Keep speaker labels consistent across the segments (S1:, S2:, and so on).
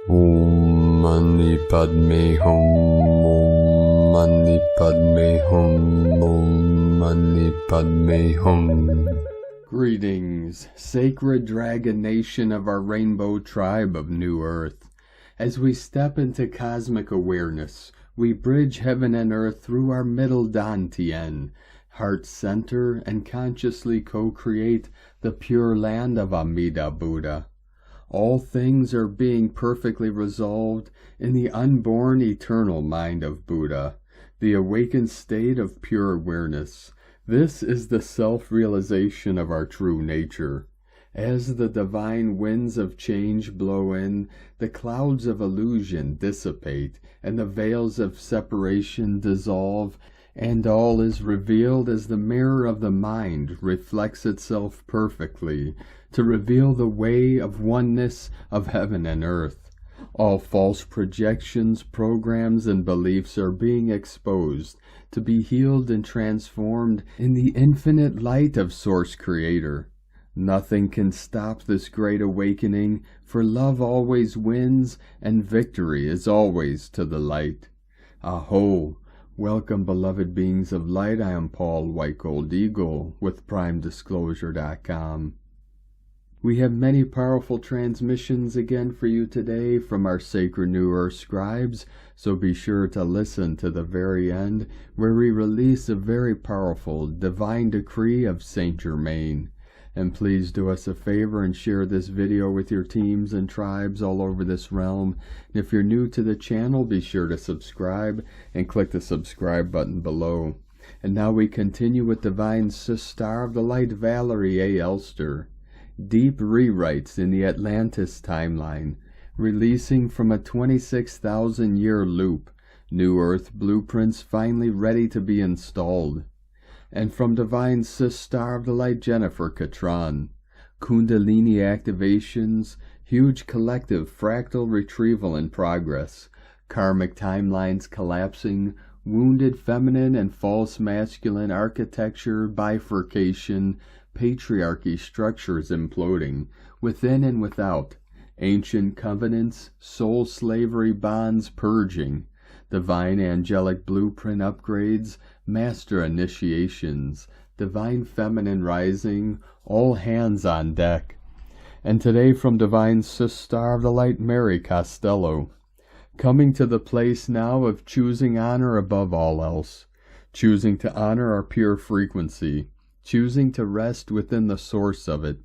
S1: Om Mani Padme Hum, Om Mani Padme Hum, Om Mani Padme Hum. Greetings, sacred dragon nation of our rainbow tribe of New Earth. As we step into cosmic awareness, we bridge heaven and earth through our middle Dantian, heart center, and consciously co-create the pure land of Amida Buddha. All things are being perfectly resolved in the unborn eternal mind of Buddha, the awakened state of pure awareness. This is the self-realization of our true nature. As the divine winds of change blow in, the clouds of illusion dissipate, and the veils of separation dissolve, and all is revealed as the mirror of the mind reflects itself perfectly, to reveal the way of oneness of heaven and earth. All false projections, programs, and beliefs are being exposed to be healed and transformed in the infinite light of Source Creator. Nothing can stop this great awakening, for love always wins, and victory is always to the light. Aho! Welcome, beloved beings of light. I am Paul White Gold Eagle with PrimeDisclosure.com. We have many powerful transmissions again for you today from our sacred New Earth scribes, so be sure to listen to the very end, where we release a very powerful divine decree of Saint Germain. And please do us a favor and share this video with your teams and tribes all over this realm. And if you're new to the channel, be sure to subscribe and click the subscribe button below. And now we continue with Divine Sister of the Light, Valerie A. Elster. Deep rewrites in the Atlantis timeline, releasing from a 26,000-year loop. New Earth blueprints finally ready to be installed. And from Divine Sister of the Light, Jennifer Kathryn, Kundalini activations, huge collective fractal retrieval in progress, karmic timelines collapsing, wounded feminine and false masculine architecture bifurcation, patriarchy structures imploding, within and without, ancient covenants, soul slavery bonds purging, divine angelic blueprint upgrades, master initiations, divine feminine rising, all hands on deck. And today from Divine Sister of the Light, Mary Costello, coming to the place now of choosing honor above all else, choosing to honor our pure frequency, choosing to rest within the source of it,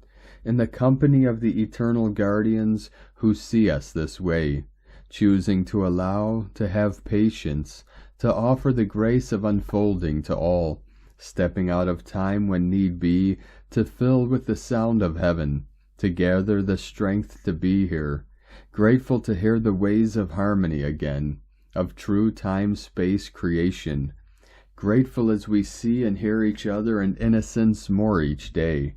S1: in the company of the eternal guardians who see us this way, choosing to allow, to have patience, to offer the grace of unfolding to all, stepping out of time when need be, to fill with the sound of heaven, to gather the strength to be here, grateful to hear the ways of harmony again, of true time-space creation, grateful as we see and hear each other in innocence more each day,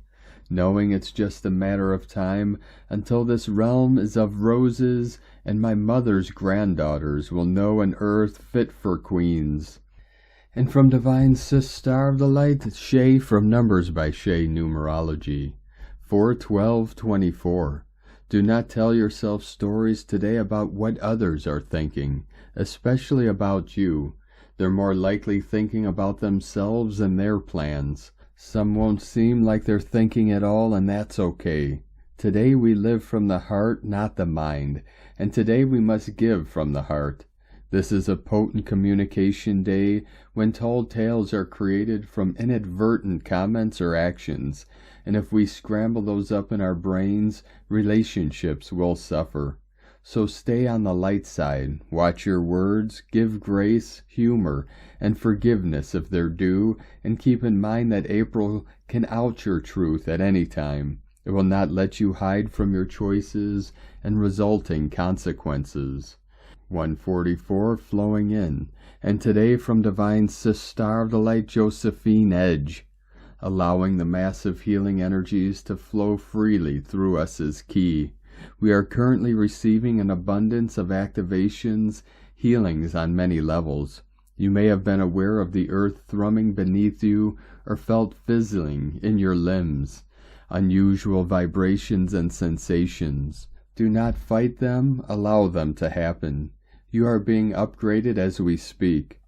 S1: knowing it's just a matter of time until this realm is of roses and my mother's granddaughters will know an earth fit for queens. And from Divine Sister of the Light, Shay from Numbers by Shay Numerology, 4/12/24. Do not tell yourself stories today about what others are thinking, especially about you. They're more likely thinking about themselves and their plans. Some won't seem like they're thinking at all, and that's okay. Today we live from the heart, not the mind, and today we must give from the heart. This is a potent communication day when tall tales are created from inadvertent comments or actions, and if we scramble those up in our brains, relationships will suffer. So stay on the light side, watch your words, give grace, humor, and forgiveness if they're due, and keep in mind that April can out your truth at any time. It will not let you hide from your choices and resulting consequences. 144 flowing in, and today from Divine Sister of the Light, Josephine Edge, allowing the massive healing energies to flow freely through us is key. We are currently receiving an abundance of activations, healings on many levels. You may have been aware of the earth thrumming beneath you or felt fizzling in your limbs, unusual vibrations and sensations, Do not fight them, allow them to happen. You are being upgraded as we speak.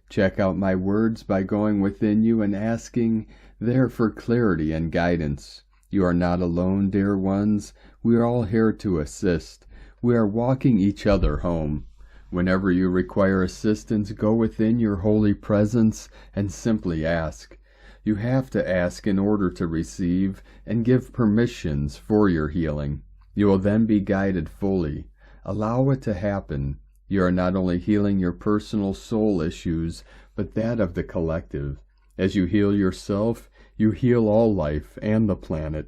S1: Check out my words by going within you and asking there for clarity and guidance. You are not alone, dear ones. We are all here to assist. We are walking each other home. Whenever you require assistance, go within your holy presence and simply ask. You have to ask in order to receive and give permissions for your healing. You will then be guided fully. Allow it to happen. You are not only healing your personal soul issues, but that of the collective. As you heal yourself, you heal all life and the planet.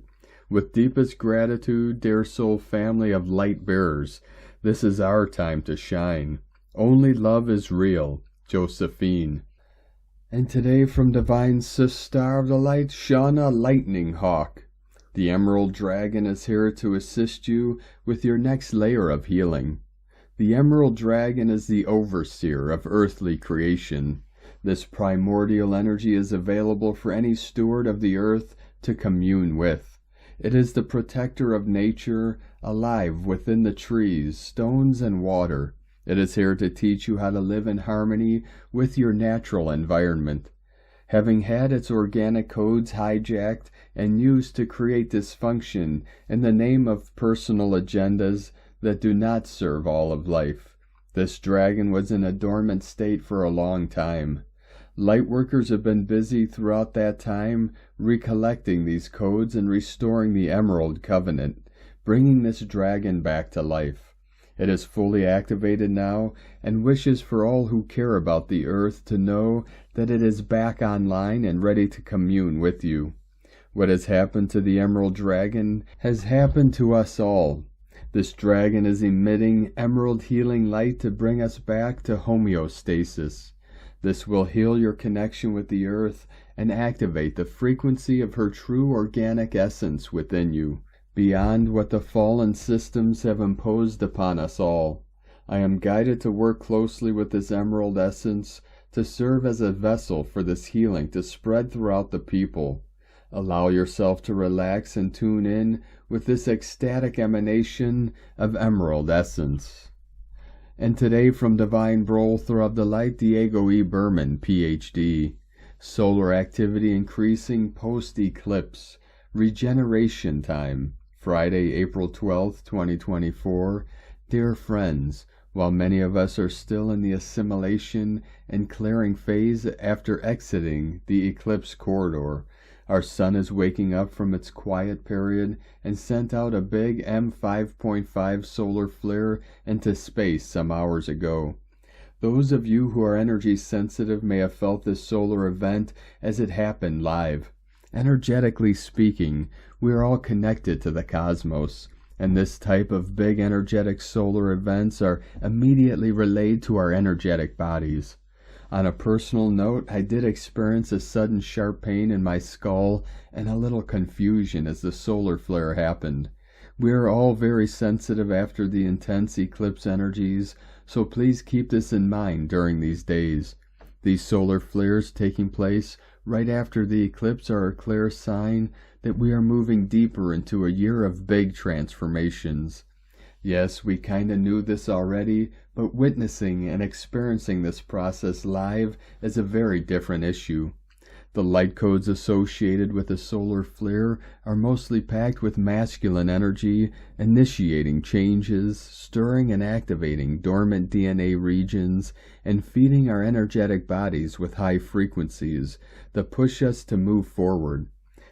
S1: With deepest gratitude, dear soul family of light bearers, this is our time to shine. Only love is real. Josephine. And today from Divine Sister of the Light, Shauna Lightning Hawk. The Emerald Dragon is here to assist you with your next layer of healing. The Emerald Dragon is the overseer of earthly creation. This primordial energy is available for any steward of the earth to commune with. It is the protector of nature, alive within the trees, stones, and water. It is here to teach you how to live in harmony with your natural environment. Having had its organic codes hijacked and used to create dysfunction in the name of personal agendas that do not serve all of life, this dragon was in a dormant state for a long time. Lightworkers have been busy throughout that time recollecting these codes and restoring the Emerald Covenant, bringing this dragon back to life. It is fully activated now and wishes for all who care about the earth to know that it is back online and ready to commune with you. What has happened to the Emerald Dragon has happened to us all. This dragon is emitting emerald healing light to bring us back to homeostasis. This will heal your connection with the earth and activate the frequency of her true organic essence within you, beyond what the fallen systems have imposed upon us all. I am guided to work closely with this emerald essence to serve as a vessel for this healing to spread throughout the people. Allow yourself to relax and tune in with this ecstatic emanation of emerald essence. And today from Divine Brother of the Light, Diego E. Berman, Ph.D. Solar activity increasing post-eclipse. Regeneration time. Friday, April 12th, 2024. Dear friends, while many of us are still in the assimilation and clearing phase after exiting the eclipse corridor, our sun is waking up from its quiet period and sent out a big M5.5 solar flare into space some hours ago. Those of you who are energy sensitive may have felt this solar event as it happened live. Energetically speaking, we are all connected to the cosmos, and this type of big energetic solar events are immediately relayed to our energetic bodies. On a personal note, I did experience a sudden sharp pain in my skull and a little confusion as the solar flare happened. We are all very sensitive after the intense eclipse energies, so please keep this in mind during these days. These solar flares taking place right after the eclipse are a clear sign that we are moving deeper into a year of big transformations. Yes, we kinda knew this already, but witnessing and experiencing this process live is a very different issue. The light codes associated with a solar flare are mostly packed with masculine energy, initiating changes, stirring and activating dormant DNA regions, and feeding our energetic bodies with high frequencies that push us to move forward.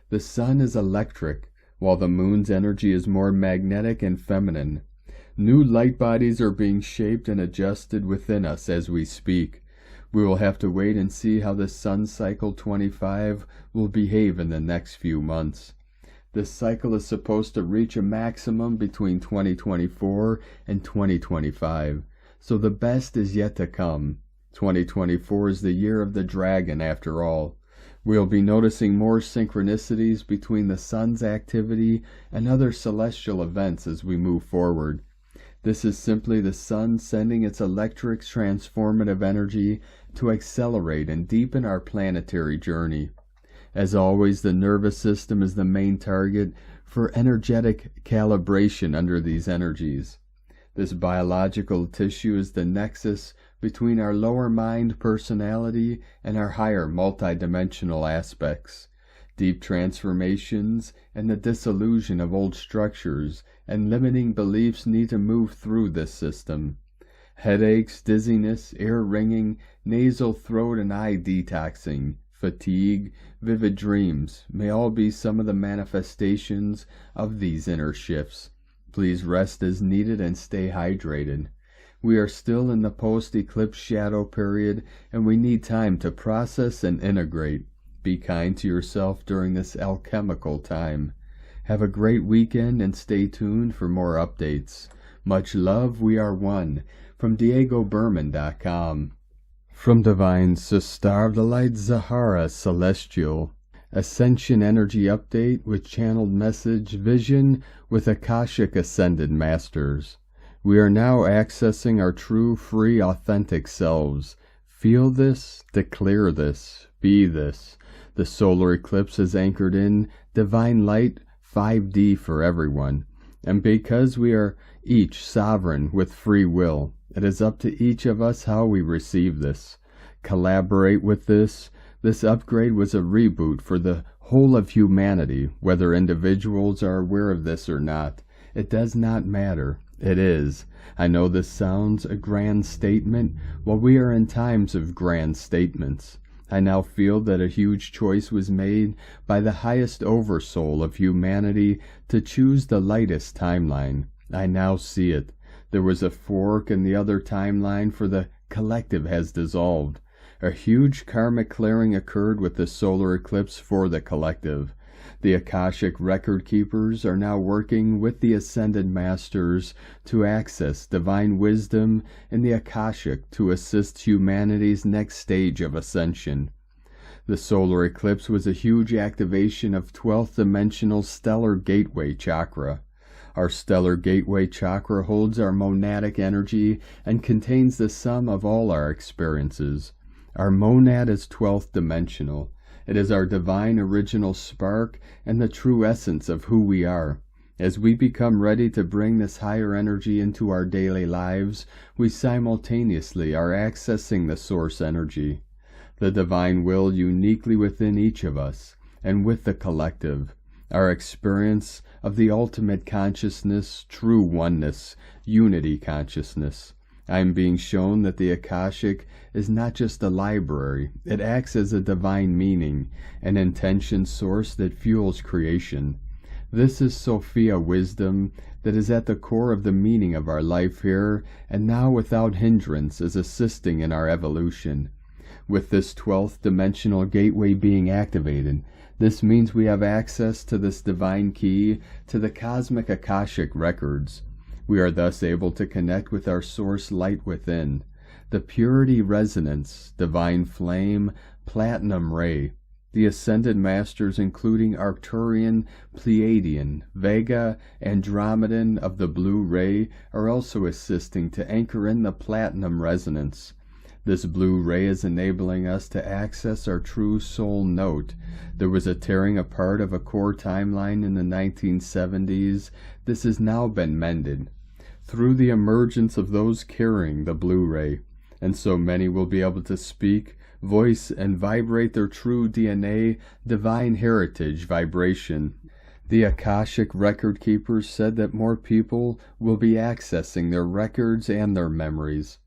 S1: The sun is electric, while the moon's energy is more magnetic and feminine. New light bodies are being shaped and adjusted within us as we speak. We will have to wait and see how the Sun Cycle 25 will behave in the next few months. This cycle is supposed to reach a maximum between 2024 and 2025, so the best is yet to come. 2024 is the year of the dragon after all. We'll be noticing more synchronicities between the sun's activity and other celestial events as we move forward. This is simply the sun sending its electric transformative energy to accelerate and deepen our planetary journey. As always, the nervous system is the main target for energetic calibration under these energies. This biological tissue is the nexus between our lower mind personality and our higher multidimensional aspects. Deep transformations and the dissolution of old structures and limiting beliefs need to move through this system. Headaches, dizziness, ear ringing, nasal throat and eye detoxing, fatigue, vivid dreams may all be some of the manifestations of these inner shifts. Please rest as needed and stay hydrated. We are still in the post-eclipse shadow period, and we need time to process and integrate. Be kind to yourself during this alchemical time. Have a great weekend and stay tuned for more updates. Much love, we are one. From DiegoBerman.com. From Divine Sister of the Light Zahara Celestial. Ascension Energy Update with Channeled Message Vision with Akashic Ascended Masters. We are now accessing our true, free, authentic selves. Feel this, declare this, be this. The solar eclipse is anchored in Divine Light 5D for everyone. And because we are each sovereign with free will, it is up to each of us how we receive this. Collaborate with this. This upgrade was a reboot for the whole of humanity, whether individuals are aware of this or not. It does not matter. It is. I know this sounds a grand statement. Well, we are in times of grand statements. I now feel that a huge choice was made by the highest oversoul of humanity to choose the lightest timeline. I now see it. There was a fork in the other timeline, for the collective has dissolved. A huge karmic clearing occurred with the solar eclipse for the collective. The Akashic record keepers are now working with the Ascended Masters to access divine wisdom in the Akashic to assist humanity's next stage of ascension. The solar eclipse was a huge activation of 12th dimensional stellar gateway chakra. Our stellar gateway chakra holds our monadic energy and contains the sum of all our experiences. Our monad is 12th dimensional. It is our divine original spark and the true essence of who we are. As we become ready to bring this higher energy into our daily lives, we simultaneously are accessing the source energy, the divine will uniquely within each of us and with the collective. Our experience of the ultimate consciousness, true oneness, unity consciousness. I am being shown that the Akashic is not just a library. It acts as a divine meaning, an intention source that fuels creation. This is Sophia wisdom that is at the core of the meaning of our life here, and now without hindrance is assisting in our evolution. With this 12th dimensional gateway being activated, this means we have access to this divine key to the cosmic Akashic records. We are thus able to connect with our source light within, the purity resonance, divine flame, platinum ray. The Ascended Masters, including Arcturian, Pleiadian, Vega, Andromedan of the blue ray, are also assisting to anchor in the platinum resonance. This blue ray is enabling us to access our true soul note. There was a tearing apart of a core timeline in the 1970s. This has now been mended through the emergence of those carrying the blue ray, and so many will be able to speak, voice, and vibrate their true DNA, divine heritage vibration. The Akashic record keepers said that more people will be accessing their records and their memories.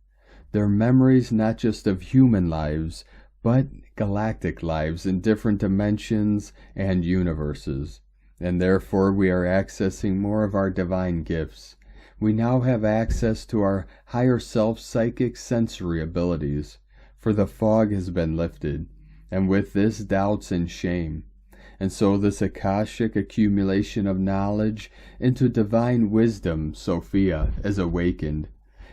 S1: Their memories not just of human lives, but galactic lives in different dimensions and universes. And therefore we are accessing more of our divine gifts. We now have access to our higher self psychic sensory abilities, for the fog has been lifted, and with this doubts and shame. And so this Akashic accumulation of knowledge into divine wisdom, Sophia, is awakened.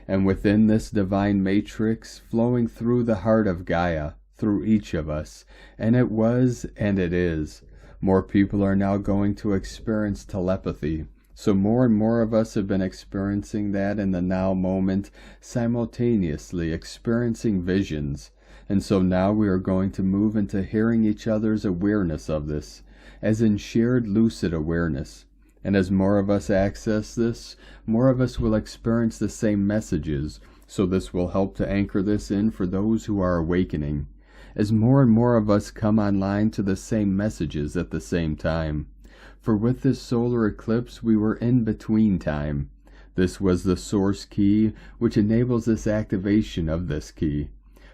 S1: And within this divine matrix flowing through the heart of Gaia, through each of us, and it was and it is. More people are now going to experience telepathy. So more and more of us have been experiencing that in the now moment, simultaneously experiencing visions. And so now we are going to move into hearing each other's awareness of this, as in shared lucid awareness. And as more of us access this, more of us will experience the same messages, so this will help to anchor this in for those who are awakening. As more and more of us come online to the same messages at the same time. For with this solar eclipse we were in between time. This was the source key, which enables this activation of this key.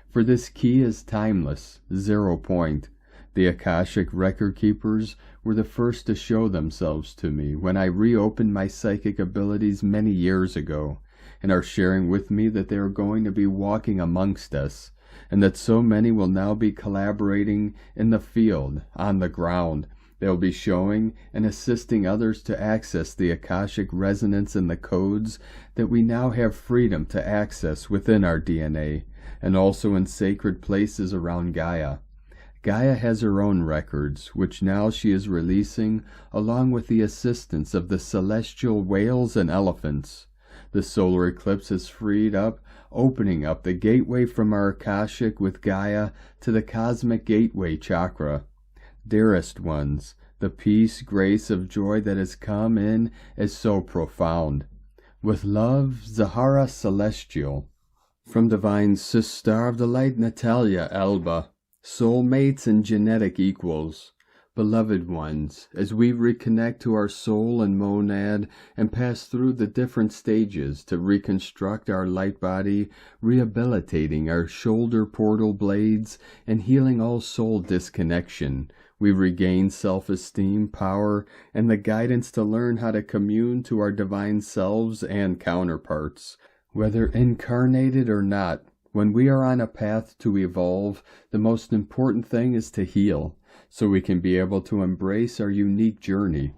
S1: For this key is timeless, 0 point. The Akashic record keepers were the first to show themselves to me when I reopened my psychic abilities many years ago, and are sharing with me that they are going to be walking amongst us, and that so many will now be collaborating in the field, on the ground. They will be showing and assisting others to access the Akashic resonance and the codes that we now have freedom to access within our DNA, and also in sacred places around Gaia. Gaia has her own records, which now she is releasing, along with the assistance of the celestial whales and elephants. The solar eclipse has freed up, opening up the gateway from our Akashic with Gaia to the cosmic gateway chakra. Dearest ones, the peace, grace of joy that has come in is so profound. With love, Zahara Celestial. From Divine Sister of the Light, Natalia Alba. Soulmates and genetic equals. Beloved ones, as we reconnect to our soul and monad and pass through the different stages to reconstruct our light body, rehabilitating our shoulder portal blades and healing all soul disconnection, we regain self-esteem, power, and the guidance to learn how to commune to our divine selves and counterparts, whether incarnated or not. When we are on a path to evolve, the most important thing is to heal, so we can be able to embrace our unique journey.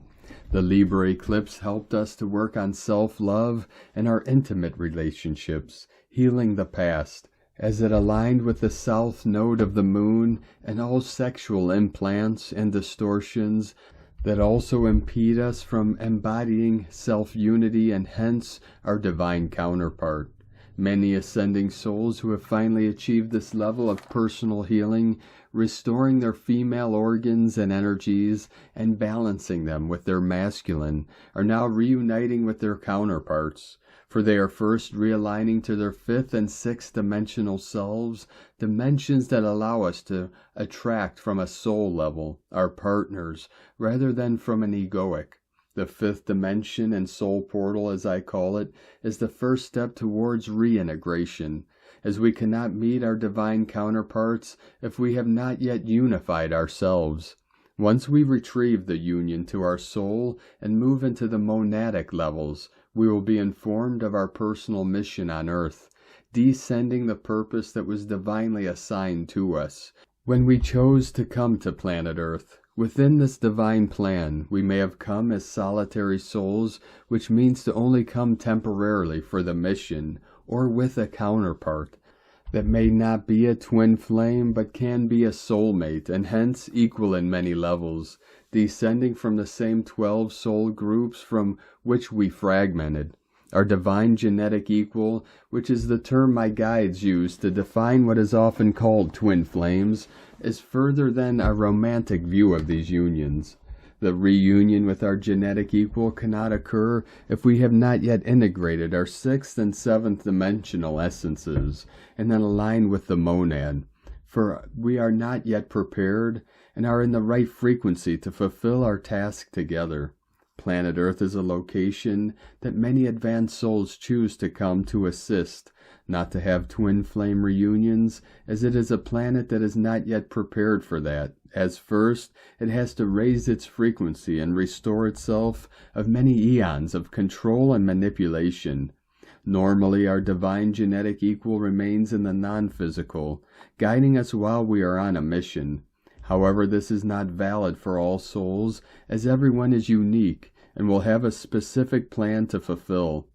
S1: The Libra eclipse helped us to work on self-love and our intimate relationships, healing the past, as it aligned with the south node of the moon and all sexual implants and distortions that also impede us from embodying self-unity and hence our divine counterpart. Many ascending souls who have finally achieved this level of personal healing, restoring their female organs and energies and balancing them with their masculine, are now reuniting with their counterparts, for they are first realigning to their 5th and 6th dimensional selves, dimensions that allow us to attract from a soul level, our partners, rather than from an egoic. The 5th dimension and soul portal, as I call it, is the first step towards reintegration, as we cannot meet our divine counterparts if we have not yet unified ourselves. Once we retrieve the union to our soul and move into the monadic levels, we will be informed of our personal mission on earth, descending the purpose that was divinely assigned to us when we chose to come to planet Earth. Within this divine plan, we may have come as solitary souls, which means to only come temporarily for the mission, or with a counterpart that may not be a twin flame, but can be a soulmate, and hence equal in many levels, descending from the same 12 soul groups from which we fragmented. Our divine genetic equal, which is the term my guides use to define what is often called twin flames, is further than a romantic view of these unions. The reunion with our genetic equal cannot occur if we have not yet integrated our 6th and 7th dimensional essences and then aligned with the monad, for we are not yet prepared and are in the right frequency to fulfill our task together. Planet Earth is a location that many advanced souls choose to come to assist, not to have twin flame reunions, as it is a planet that is not yet prepared for that, as first it has to raise its frequency and restore itself of many eons of control and manipulation. Normally, our divine genetic equal remains in the non-physical, guiding us while we are on a mission. However, this is not valid for all souls, as everyone is unique and will have a specific plan to fulfill.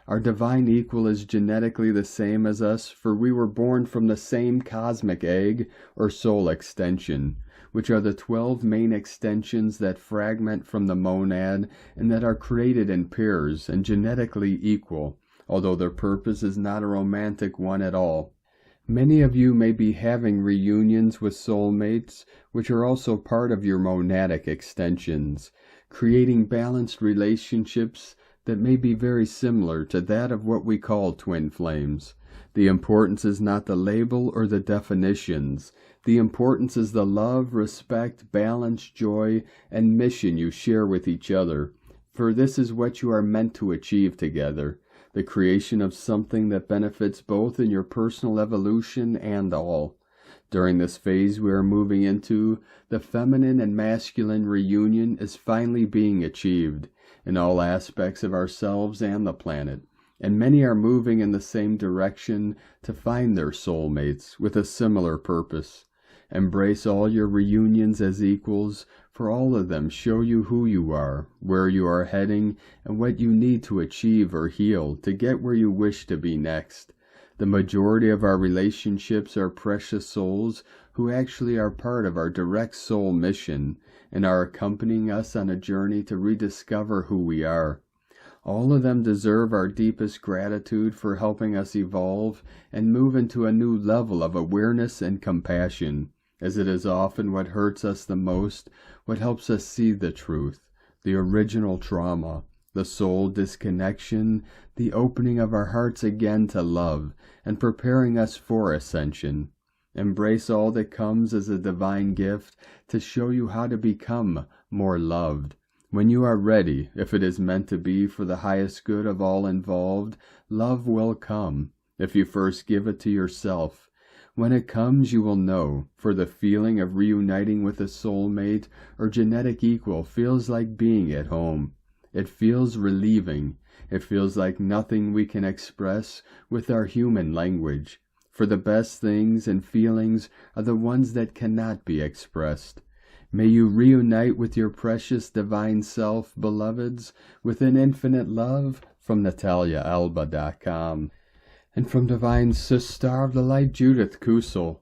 S1: Our divine equal is genetically the same as us, for we were born from the same cosmic egg or soul extension, which are the 12 main extensions that fragment from the monad and that are created in pairs and genetically equal, although their purpose is not a romantic one at all. Many of you may be having reunions with soulmates, which are also part of your monadic extensions. creating balanced relationships that may be very similar to that of what we call twin flames. The importance is not the label or the definitions. The importance is the love, respect, balance, joy, and mission you share with each other. For this is what you are meant to achieve together, the creation of something that benefits both in your personal evolution and all. During this phase we are moving into, the feminine and masculine reunion is finally being achieved in all aspects of ourselves and the planet, and many are moving in the same direction to find their soulmates with a similar purpose. Embrace all your reunions as equals, for all of them show you who you are, where you are heading, and what you need to achieve or heal to get where you wish to be next. The majority of our relationships are precious souls who actually are part of our direct soul mission and are accompanying us on a journey to rediscover who we are. All of them deserve our deepest gratitude for helping us evolve and move into a new level of awareness and compassion, as it is often what hurts us the most, what helps us see the truth, the original trauma, the soul disconnection, the opening of our hearts again to love, and preparing us for ascension. Embrace all that comes as a divine gift to show you how to become more loved. When you are ready, if it is meant to be for the highest good of all involved, love will come, if you first give it to yourself. When it comes, you will know, for the feeling of reuniting with a soulmate or genetic equal feels like being at home. It feels relieving. It feels like nothing we can express with our human language, for the best things and feelings are the ones that cannot be expressed. May you reunite with your precious divine self, beloveds, within infinite love, from NataliaAlba.com. And from Divine Sister of the Light, Judith Kusel.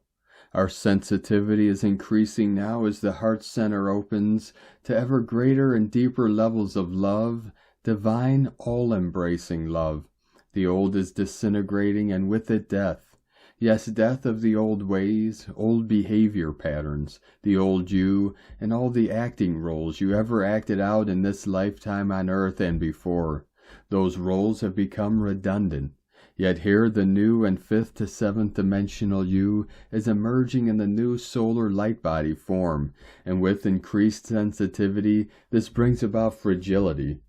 S1: Our sensitivity is increasing now as the heart center opens to ever greater and deeper levels of love, divine, all-embracing love. The old is disintegrating, and with it death. Yes, death of the old ways, old behavior patterns, the old you, and all the acting roles you ever acted out in this lifetime on earth and before. Those roles have become redundant. Yet here the new and fifth to seventh dimensional you is emerging in the new solar light body form, and with increased sensitivity, this brings about fragility.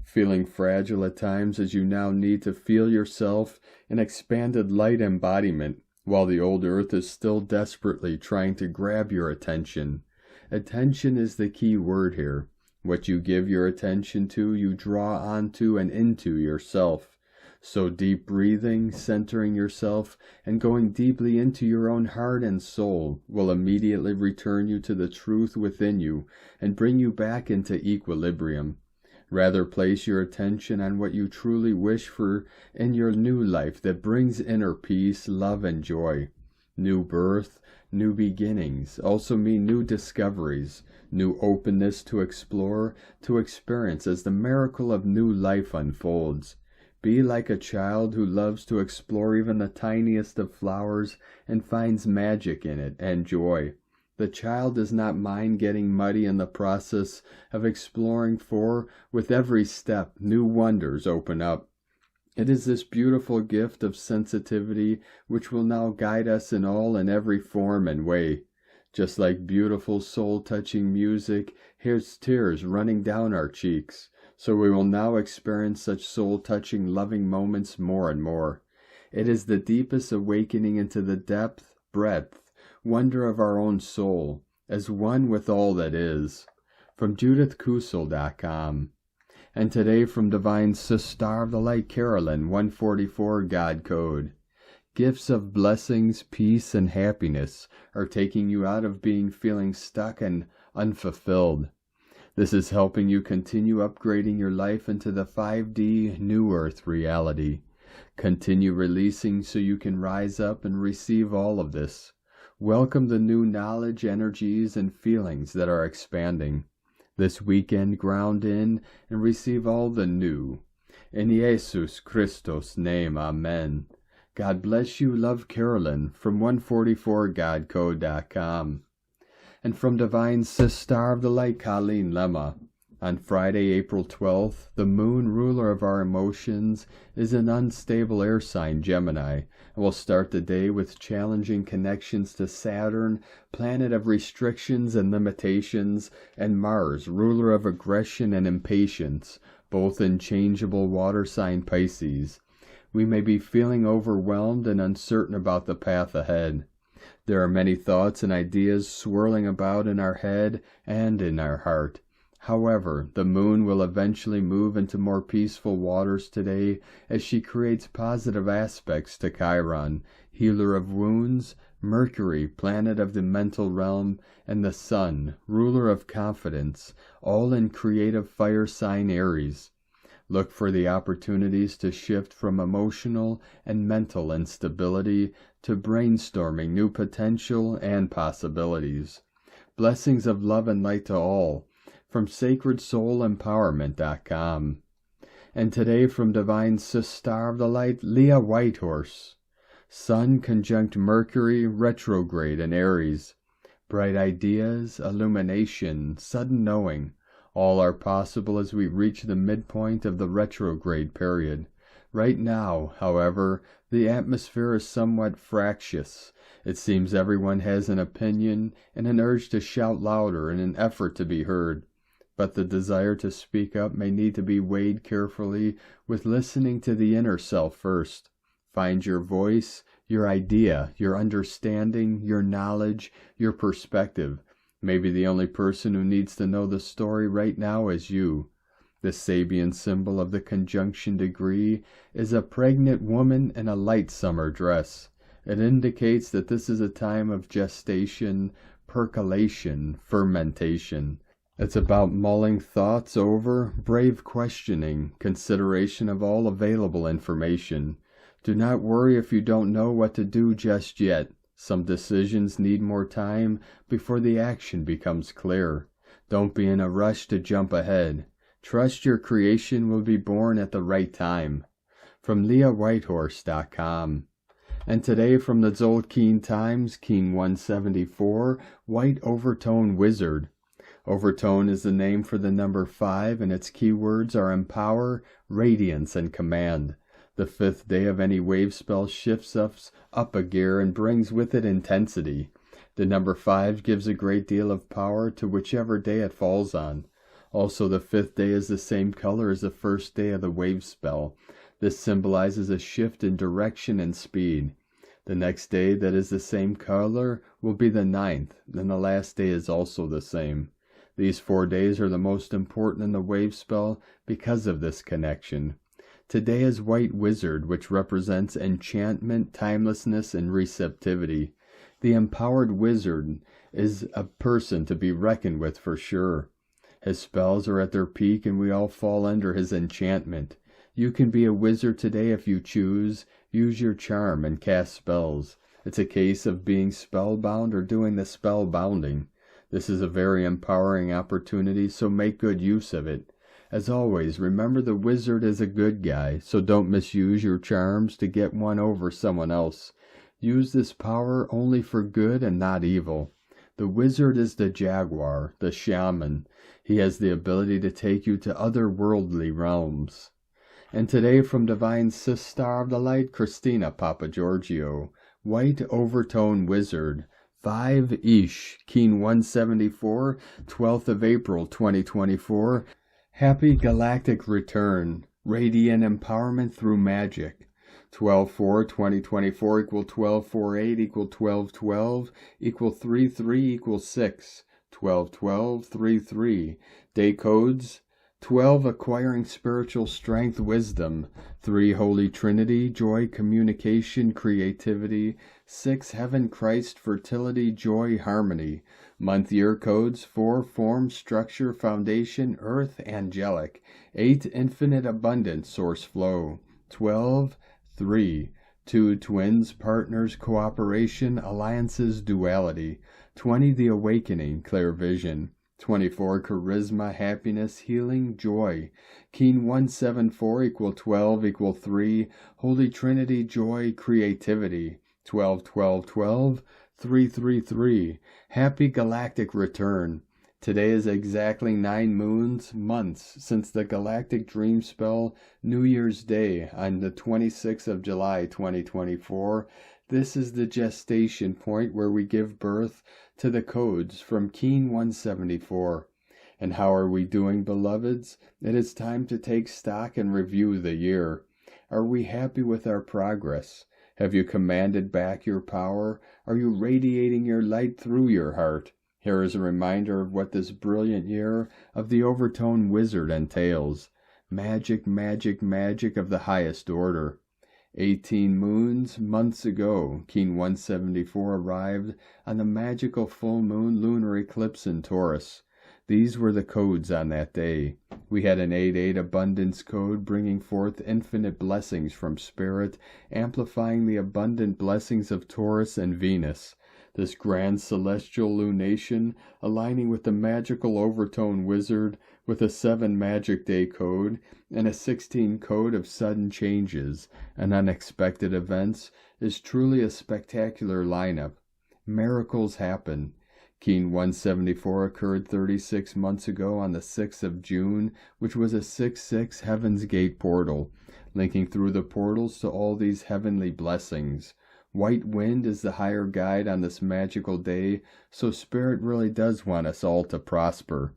S1: Feeling fragile at times as you now need to feel yourself in expanded light embodiment, while the old earth is still desperately trying to grab your attention. Attention is the key word here. What you give your attention to, you draw onto and into yourself. So deep breathing, centering yourself, and going deeply into your own heart and soul will immediately return you to the truth within you and bring you back into equilibrium. Rather place your attention on what you truly wish for in your new life that brings inner peace, love, and joy. New birth, new beginnings also mean new discoveries, new openness to explore, to experience as the miracle of new life unfolds. Be like a child who loves to explore even the tiniest of flowers and finds magic in it and joy. The child does not mind getting muddy in the process of exploring, for with every step new wonders open up. It is this beautiful gift of sensitivity which will now guide us in all and every form and way. Just like beautiful soul-touching music, here's tears running down our cheeks. So we will now experience such soul-touching, loving moments more and more. It is the deepest awakening into the depth, breadth, wonder of our own soul, as one with all that is. From JudithKusel.com. And today from Divine Sister of the Light, Carolyn, 144 God Code. Gifts of blessings, peace, and happiness are taking you out of feeling stuck and unfulfilled. This is helping you continue upgrading your life into the 5D New Earth reality. Continue releasing so you can rise up and receive all of this. Welcome the new knowledge, energies, and feelings that are expanding. This weekend ground in and receive all the new. In Jesus Christos' name, Amen. God bless you, love, Carolyn, from 144godcode.com. And from Divine Sister of the Light, Colleen Lemma. On Friday, April 12th, the moon, ruler of our emotions, is an unstable air sign, Gemini, and will start the day with challenging connections to Saturn, planet of restrictions and limitations, and Mars, ruler of aggression and impatience, both in changeable water sign Pisces. We may be feeling overwhelmed and uncertain about the path ahead. There are many thoughts and ideas swirling about in our head and in our heart. However, the moon will eventually move into more peaceful waters today as she creates positive aspects to Chiron, healer of wounds, Mercury, planet of the mental realm, and the Sun, ruler of confidence, all in creative fire sign Aries. Look for the opportunities to shift from emotional and mental instability to brainstorming new potential and possibilities. Blessings of love and light to all, from sacredsoulempowerment.com. And today from Divine Star of the Light, Leah Whitehorse. Sun conjunct Mercury, retrograde in Aries. Bright ideas, illumination, sudden knowing, all are possible as we reach the midpoint of the retrograde period. Right now, however, the atmosphere is somewhat fractious. It seems everyone has an opinion and an urge to shout louder in an effort to be heard. But the desire to speak up may need to be weighed carefully with listening to the inner self first. Find your voice, your idea, your understanding, your knowledge, your perspective. Maybe the only person who needs to know the story right now is you. The Sabian symbol of the conjunction degree is a pregnant woman in a light summer dress. It indicates that this is a time of gestation, percolation, fermentation. It's about mulling thoughts over, brave questioning, consideration of all available information. Do not worry if you don't know what to do just yet. Some decisions need more time before the action becomes clear. Don't be in a rush to jump ahead. Trust your creation will be born at the right time. From LeahWhitehorse.com. And today from the Tzolk'in Times, Keen 174, White Overtone Wizard. Overtone is the name for the number 5, and its keywords are empower, radiance, and command. The 5th day of any wave spell shifts us up a gear and brings with it intensity. The number 5 gives a great deal of power to whichever day it falls on. Also, the 5th day is the same color as the 1st day of the wave spell. This symbolizes a shift in direction and speed. The next day that is the same color will be the 9th, and the last day is also the same. These 4 days are the most important in the wave spell because of this connection. Today is White Wizard, which represents enchantment, timelessness, and receptivity. The empowered wizard is a person to be reckoned with for sure. His spells are at their peak, and we all fall under his enchantment. You can be a wizard today if you choose. Use your charm and cast spells. It's a case of being spellbound or doing the spellbounding. This is a very empowering opportunity, so make good use of it. As always, remember the wizard is a good guy, so don't misuse your charms to get one over someone else. Use this power only for good and not evil. The wizard is the jaguar, the shaman. He has the ability to take you to otherworldly realms. And today from Divine Star of the Light, Christina Papagiorgio, White Overtone Wizard, 5 Ish, Keen 174, 12th of April 2024. Happy Galactic Return, Radiant Empowerment Through Magic. 12/4/2024 equal 12/4/8 equal 12/12 equal 3/3 equal 6. 12/12/33. Day codes 12 Acquiring Spiritual Strength, Wisdom. 3 Holy Trinity, Joy, Communication, Creativity. 6 Heaven, Christ, Fertility, Joy, Harmony. Month year codes 4 Form, Structure, Foundation, Earth, Angelic. 8 Infinite Abundance, Source Flow. 12 3 2 Twins, Partners, Cooperation, Alliances, Duality. 20 The Awakening, Clear Vision. 24 Charisma, Happiness, Healing, Joy. Keen 174 equal 12 equal 3 Holy Trinity, Joy, Creativity. 12/12/12 333. Happy Galactic Return. Today is exactly 9 months since the Galactic Dream Spell New Year's Day on the 26th of July 2024. This is the gestation point where we give birth to the codes from Keen 174. And how are we doing, beloveds? It is time to take stock and review the year. Are we happy with our progress? Have you commanded back your power? Are you radiating your light through your heart? Here is a reminder of what this brilliant year of the Overtone Wizard entails. Magic, magic, magic of the highest order. 18 months ago, Keen 174 arrived on the magical full moon lunar eclipse in Taurus. These were the codes on that day. We had an 8-8 abundance code bringing forth infinite blessings from Spirit, amplifying the abundant blessings of Taurus and Venus. This grand celestial lunation aligning with the magical Overtone Wizard with a 7 Magic Day code and a 16 code of sudden changes and unexpected events is truly a spectacular lineup. Miracles happen. Keen 174 occurred 36 months ago on the 6th of June, which was a 6-6 Heaven's Gate portal, linking through the portals to all these heavenly blessings. White wind is the higher guide on this magical day, so Spirit really does want us all to prosper.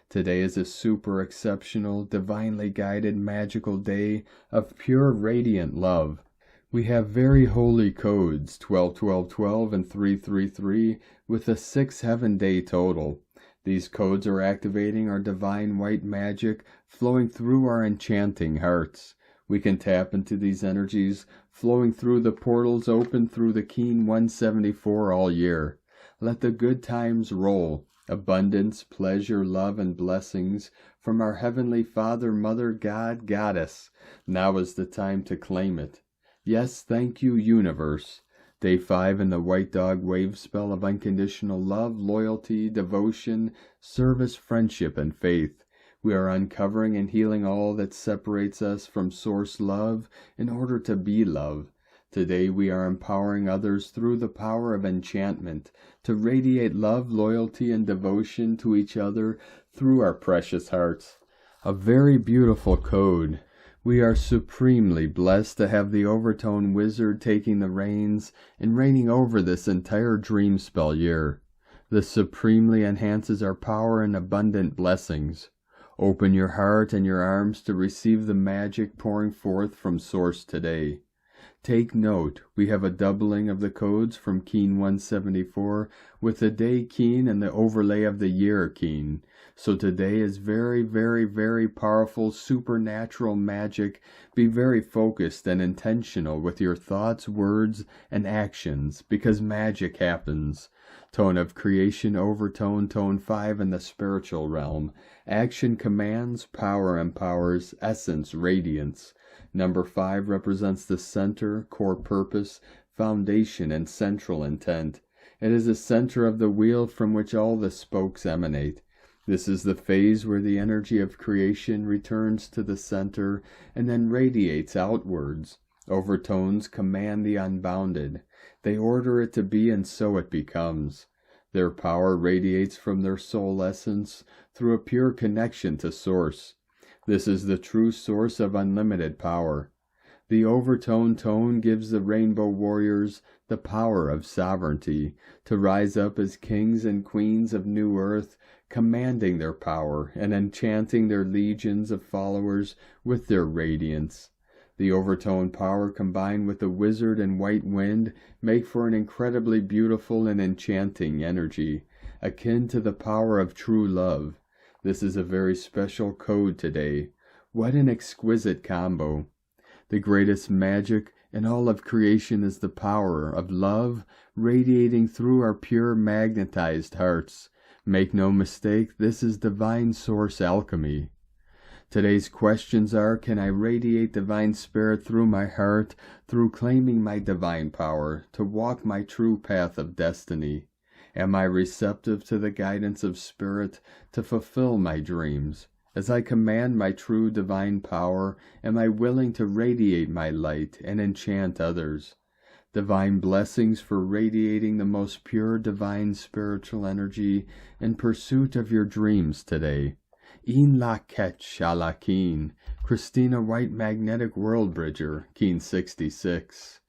S1: Today is a super exceptional, divinely guided, magical day of pure radiant love. We have very holy codes, 12, 12, 12, and 333, with a 6 heaven day total. These codes are activating our divine white magic, flowing through our enchanting hearts. We can tap into these energies, flowing through the portals open through the Keen 174 all year. Let the good times roll. Abundance, pleasure, love, and blessings from our Heavenly Father, Mother, God, Goddess. Now is the time to claim it. Yes, thank you, universe. Day 5 in the White Dog Wave spell of unconditional love, loyalty, devotion, service, friendship, and faith. We are uncovering and healing all that separates us from Source Love in order to be love. Today we are empowering others through the power of enchantment to radiate love, loyalty, and devotion to each other through our precious hearts. A very beautiful code. We are supremely blessed to have the Overtone Wizard taking the reins and reigning over this entire dream spell year. This supremely enhances our power and abundant blessings. Open your heart and your arms to receive the magic pouring forth from Source today. Take note, we have a doubling of the codes from Keen 174 with the day Keen and the overlay of the year Keen. So today is very, very, very powerful supernatural magic. Be very focused and intentional with your thoughts, words, and actions because magic happens. Tone of creation, overtone, tone 5 in the spiritual realm. Action commands, power empowers, essence, radiance. Number 5 represents the center, core purpose, foundation, and central intent. It is the center of the wheel from which all the spokes emanate. This is the phase where the energy of creation returns to the center and then radiates outwards. Overtones command the unbounded. They order it to be, and so it becomes. Their power radiates from their soul essence through a pure connection to Source. This is the true source of unlimited power. The overtone tone gives the rainbow warriors the power of sovereignty to rise up as kings and queens of New Earth, commanding their power and enchanting their legions of followers with their radiance. The overtone power combined with the wizard and white wind make for an incredibly beautiful and enchanting energy, akin to the power of true love. This is a very special code today. What an exquisite combo. The greatest magic in all of creation is the power of love radiating through our pure magnetized hearts. Make no mistake, this is divine source alchemy. Today's questions are, can I radiate divine spirit through my heart, through claiming my divine power, to walk my true path of destiny? Am I receptive to the guidance of Spirit to fulfill my dreams? As I command my true divine power, am I willing to radiate my light and enchant others? Divine blessings for radiating the most pure divine spiritual energy in pursuit of your dreams today. In la ketch a la keen, Christina White Magnetic World Bridger, Keen 66.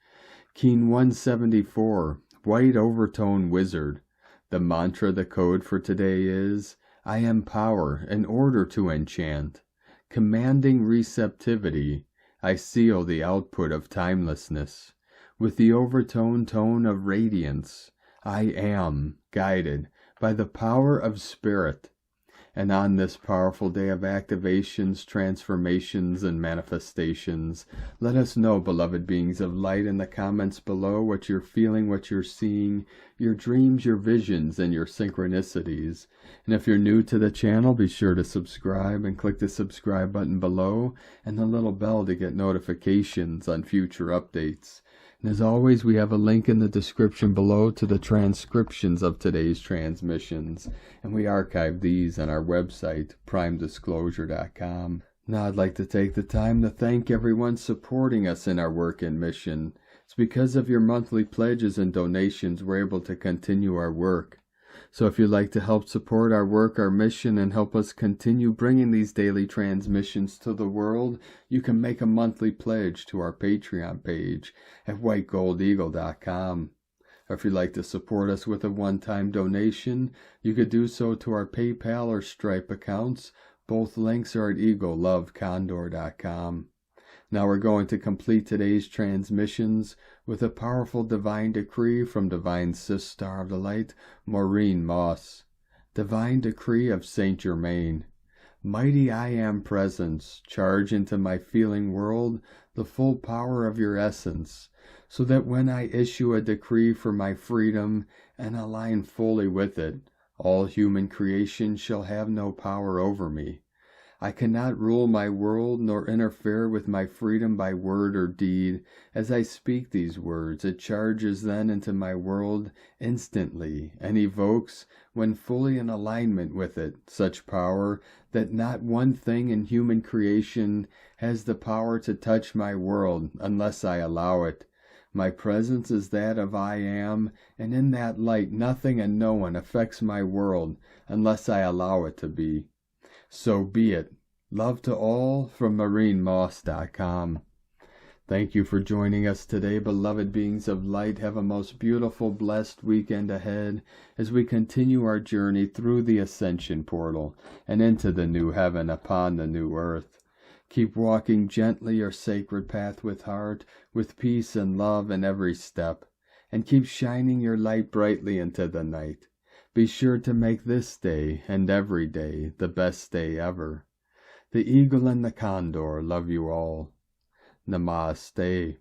S1: Keen 174, White Overtone Wizard. The mantra, the code for today is, I am power in order to enchant. Commanding receptivity, I seal the output of timelessness. With the overtone tone of radiance, I am guided by the power of spirit. And on this powerful day of activations, transformations, and manifestations, let us know, beloved beings of light, in the comments below what you're feeling, what you're seeing, your dreams, your visions, and your synchronicities. And if you're new to the channel, be sure to subscribe and click the subscribe button below and the little bell to get notifications on future updates. And as always, we have a link in the description below to the transcriptions of today's transmissions, and we archive these on our website, primedisclosure.com. Now I'd like to take the time to thank everyone supporting us in our work and mission. It's because of your monthly pledges and donations we're able to continue our work. So if you'd like to help support our work, our mission, and help us continue bringing these daily transmissions to the world, you can make a monthly pledge to our Patreon page at whitegoldeagle.com. Or if you'd like to support us with a one-time donation, you could do so to our PayPal or Stripe accounts. Both links are at eaglelovecondor.com. Now we're going to complete today's transmissions with a powerful divine decree from Divine Sis Star of the Light, Maureen Moss. Divine decree of Saint Germain. Mighty I Am Presence, charge into my feeling world the full power of your essence, so that when I issue a decree for my freedom and align fully with it, all human creation shall have no power over me. I cannot rule my world nor interfere with my freedom by word or deed. As I speak these words, it charges then into my world instantly and evokes, when fully in alignment with it, such power that not one thing in human creation has the power to touch my world unless I allow it. My presence is that of I Am, and in that light nothing and no one affects my world unless I allow it to be. So be it. Love to all from MaureenMoss.com. Thank you for joining us today, beloved beings of light. Have a most beautiful, blessed weekend ahead as we continue our journey through the Ascension portal and into the new heaven upon the new earth. Keep walking gently your sacred path with heart, with peace and love in every step, and keep shining your light brightly into the night. Be sure to make this day and every day the best day ever. The eagle and the condor love you all. Namaste.